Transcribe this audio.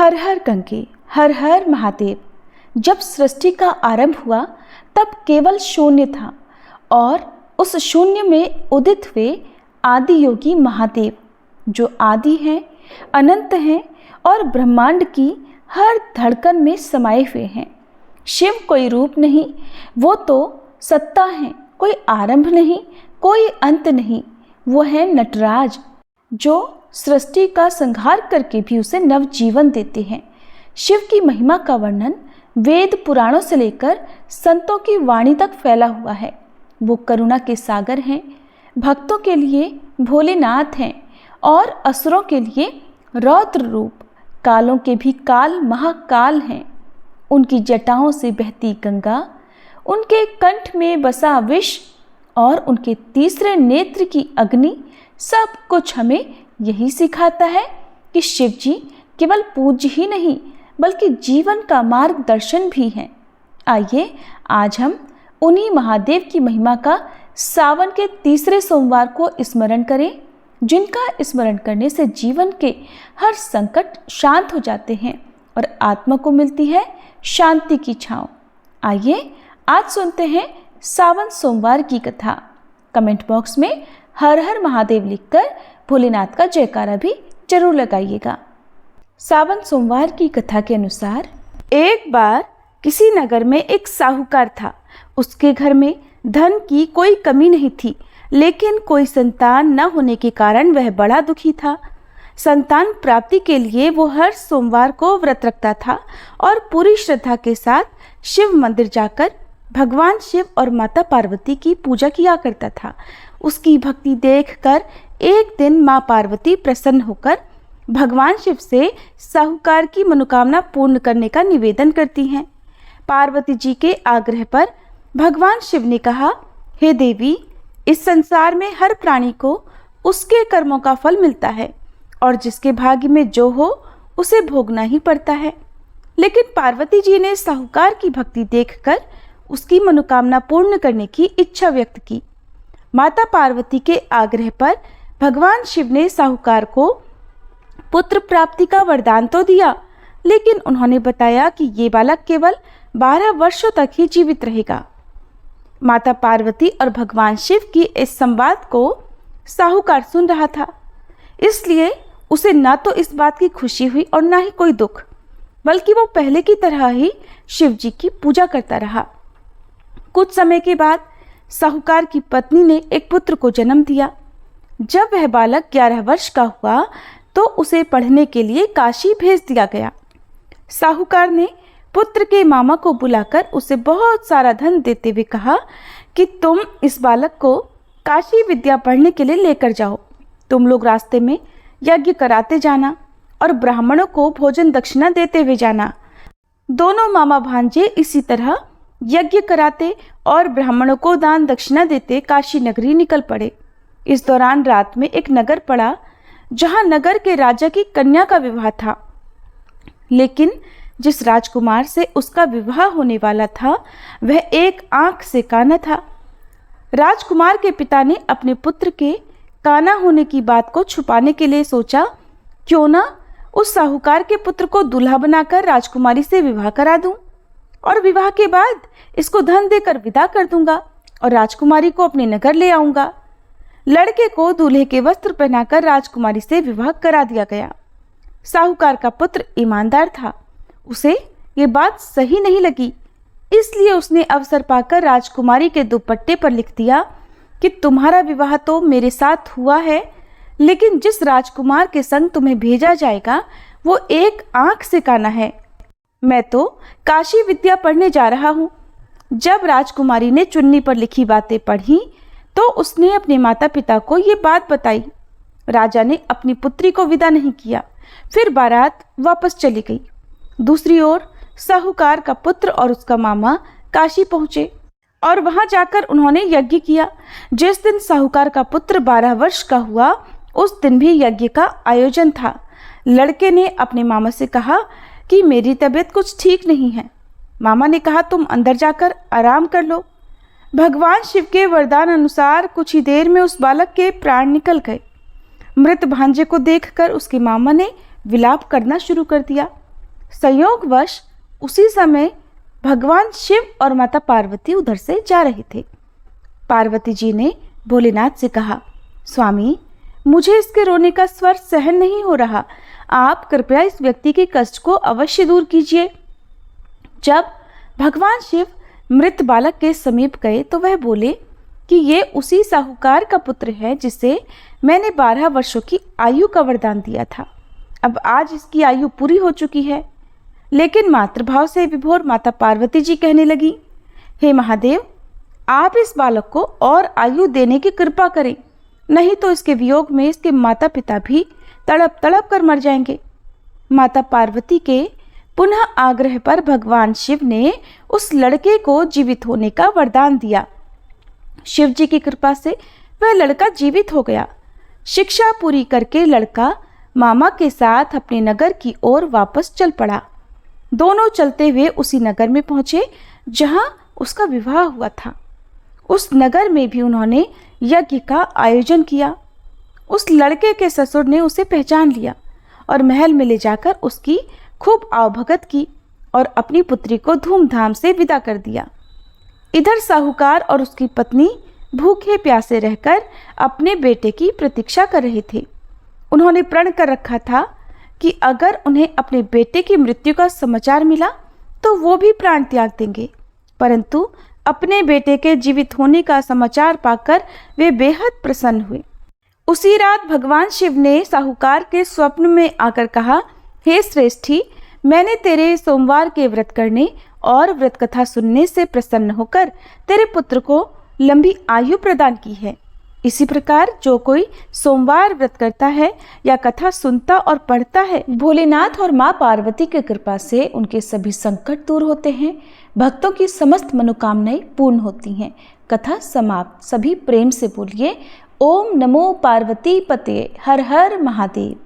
हर हर गंगे, हर हर महादेव। जब सृष्टि का आरंभ हुआ तब केवल शून्य था और उस शून्य में उदित हुए आदि योगी महादेव, जो आदि हैं, अनंत हैं और ब्रह्मांड की हर धड़कन में समाये हुए हैं। शिव कोई रूप नहीं, वो तो सत्ता है, कोई आरंभ नहीं, कोई अंत नहीं। वो है नटराज, जो सृष्टि का संहार करके भी उसे नवजीवन देते हैं। शिव की महिमा का वर्णन वेद पुराणों से लेकर संतों की वाणी तक फैला हुआ है। वो करुणा के सागर हैं, भक्तों के लिए भोलेनाथ हैं और असुरों के लिए रौद्र रूप, कालों के भी काल महाकाल हैं। उनकी जटाओं से बहती गंगा, उनके कंठ में बसा विष और उनके तीसरे नेत्र की अग्नि, सब कुछ हमें यही सिखाता है कि शिव जी केवल पूज्य ही नहीं बल्कि जीवन का मार्गदर्शन भी हैं। आइए आज हम उन्हीं महादेव की महिमा का सावन के तीसरे सोमवार को स्मरण करें, जिनका स्मरण करने से जीवन के हर संकट शांत हो जाते हैं और आत्मा को मिलती है शांति की छांव। आइए आज सुनते हैं सावन सोमवार की कथा। कमेंट बॉक्स में हर हर महादेव लिखकर भोलेनाथ का जयकारा भी जरूर लगाइएगा। सावन सोमवार की कथा के अनुसार एक बार किसी नगर में एक साहूकार था। उसके घर में धन की कोई कमी नहीं थी, लेकिन कोई संतान न होने के कारण वह बड़ा दुखी था। संतान प्राप्ति के लिए वो हर सोमवार को व्रत रखता था और पूरी श्रद्धा के साथ शिव मंदिर जाकर भगवान शिव और माता पार्वती की पूजा किया करता था। उसकी भक्ति देखकर एक दिन माँ पार्वती प्रसन्न होकर भगवान शिव से साहूकार की मनोकामना पूर्ण करने का निवेदन करती हैं। पार्वती जी के आग्रह पर भगवान शिव ने कहा, हे देवी, इस संसार में हर प्राणी को उसके कर्मों का फल मिलता है और जिसके भाग्य में जो हो उसे भोगना ही पड़ता है। लेकिन पार्वती जी ने साहूकार की भक्ति देखकर उसकी मनोकामना पूर्ण करने की इच्छा व्यक्त की। माता पार्वती के आग्रह पर भगवान शिव ने साहूकार को पुत्र प्राप्ति का वरदान तो दिया, लेकिन उन्होंने बताया कि ये बालक केवल 12 वर्षों तक ही जीवित रहेगा। माता पार्वती और भगवान शिव की इस संवाद को साहूकार सुन रहा था, इसलिए उसे ना तो इस बात की खुशी हुई और ना ही कोई दुख, बल्कि वो पहले की तरह ही शिव जी की पूजा करता रहा। कुछ समय के बाद साहूकार की पत्नी ने एक पुत्र को जन्म दिया। जब वह बालक 11 वर्ष का हुआ तो उसे पढ़ने के लिए काशी भेज दिया गया। साहूकार ने पुत्र के मामा को बुलाकर उसे बहुत सारा धन देते हुए कहा कि तुम इस बालक को काशी विद्या पढ़ने के लिए लेकर जाओ। तुम लोग रास्ते में यज्ञ कराते जाना और ब्राह्मणों को भोजन दक्षिणा देते हुए जाना। दोनों मामा भांजे इसी तरह यज्ञ कराते और ब्राह्मणों को दान दक्षिणा देते काशी नगरी निकल पड़े। इस दौरान रात में एक नगर पड़ा जहां नगर के राजा की कन्या का विवाह था, लेकिन जिस राजकुमार से उसका विवाह होने वाला था वह एक आंख से काना था। राजकुमार के पिता ने अपने पुत्र के काना होने की बात को छुपाने के लिए सोचा, क्यों ना उस साहूकार के पुत्र को दूल्हा बनाकर राजकुमारी से विवाह करा दूं और विवाह के बाद इसको धन देकर विदा कर दूंगा और राजकुमारी को अपने नगर ले आऊंगा। लड़के को दूल्हे के वस्त्र पहनाकर राजकुमारी से विवाह करा दिया गया। साहूकार का पुत्र ईमानदार था, उसे ये बात सही नहीं लगी, इसलिए उसने अवसर पाकर राजकुमारी के दुपट्टे पर लिख दिया कि तुम्हारा विवाह तो मेरे साथ हुआ है, लेकिन जिस राजकुमार के संग तुम्हें भेजा जाएगा वो एक आंख से काना है। मैं तो काशी विद्या पढ़ने जा रहा हूँ। जब राजकुमारी ने चुन्नी पर लिखी बातें पढ़ी तो उसने अपने माता पिता को ये बात बताई। राजा ने अपनी पुत्री को विदा नहीं किया, फिर बारात वापस चली गई। दूसरी ओर साहूकार का पुत्र और उसका मामा काशी पहुंचे और वहां जाकर उन्होंने यज्ञ किया। जिस दिन साहूकार का पुत्र 12 वर्ष का हुआ उस दिन भी यज्ञ का आयोजन था। लड़के ने अपने मामा से कहा कि मेरी तबीयत कुछ ठीक नहीं है। मामा ने कहा, तुम अंदर जाकर आराम कर लो। भगवान शिव के वरदान अनुसार कुछ ही देर में उस बालक के प्राण निकल गए। मृत भांजे को देखकर उसके मामा ने विलाप करना शुरू कर दिया। संयोगवश उसी समय भगवान शिव और माता पार्वती उधर से जा रहे थे। पार्वती जी ने भोलेनाथ से कहा, स्वामी, मुझे इसके रोने का स्वर सहन नहीं हो रहा, आप कृपया इस व्यक्ति के कष्ट को अवश्य दूर कीजिए। जब भगवान शिव मृत बालक के समीप गए तो वह बोले कि ये उसी साहूकार का पुत्र है जिसे मैंने 12 वर्षों की आयु का वरदान दिया था। अब आज इसकी आयु पूरी हो चुकी है। लेकिन मातृभाव से विभोर माता पार्वती जी कहने लगी, हे महादेव, आप इस बालक को और आयु देने की कृपा करें, नहीं तो इसके वियोग में इसके माता पिता भी तड़प तड़प कर मर जाएंगे। माता पार्वती के पुनः आग्रह पर भगवान शिव ने उस लड़के को जीवित होने का वरदान दिया। शिव जी की कृपा से वह लड़का जीवित हो गया। शिक्षा पूरी करके लड़का मामा के साथ अपने नगर की ओर वापस चल पड़ा। दोनों चलते हुए उसी नगर में पहुंचे जहां उसका विवाह हुआ था। उस नगर में भी उन्होंने यज्ञ का आयोजन किया। उस लड़के के ससुर ने उसे पहचान लिया और महल में ले जाकर उसकी खूब आवभगत की और अपनी पुत्री को धूमधाम से विदा कर दिया। इधर साहूकार और उसकी पत्नी भूखे प्यासे रहकर अपने बेटे की प्रतीक्षा कर रहे थे। उन्होंने प्रण कर रखा था कि अगर उन्हें अपने बेटे की मृत्यु का समाचार मिला तो वो भी प्राण त्याग देंगे, परंतु अपने बेटे के जीवित होने का समाचार पाकर वे बेहद प्रसन्न हुए। उसी रात भगवान शिव ने साहूकार के स्वप्न में आकर कहा, हे श्रेष्ठी, मैंने तेरे सोमवार के व्रत करने और व्रत कथा सुनने से प्रसन्न होकर तेरे पुत्र को लंबी आयु प्रदान की है। इसी प्रकार जो कोई सोमवार व्रत करता है या कथा सुनता और पढ़ता है, भोलेनाथ और माँ पार्वती की कृपा से उनके सभी संकट दूर होते हैं, भक्तों की समस्त मनोकामनाएं पूर्ण होती हैं। कथा समाप्त। सभी प्रेम से बोलिए ओम नमो पार्वती पते, हर हर महादेव।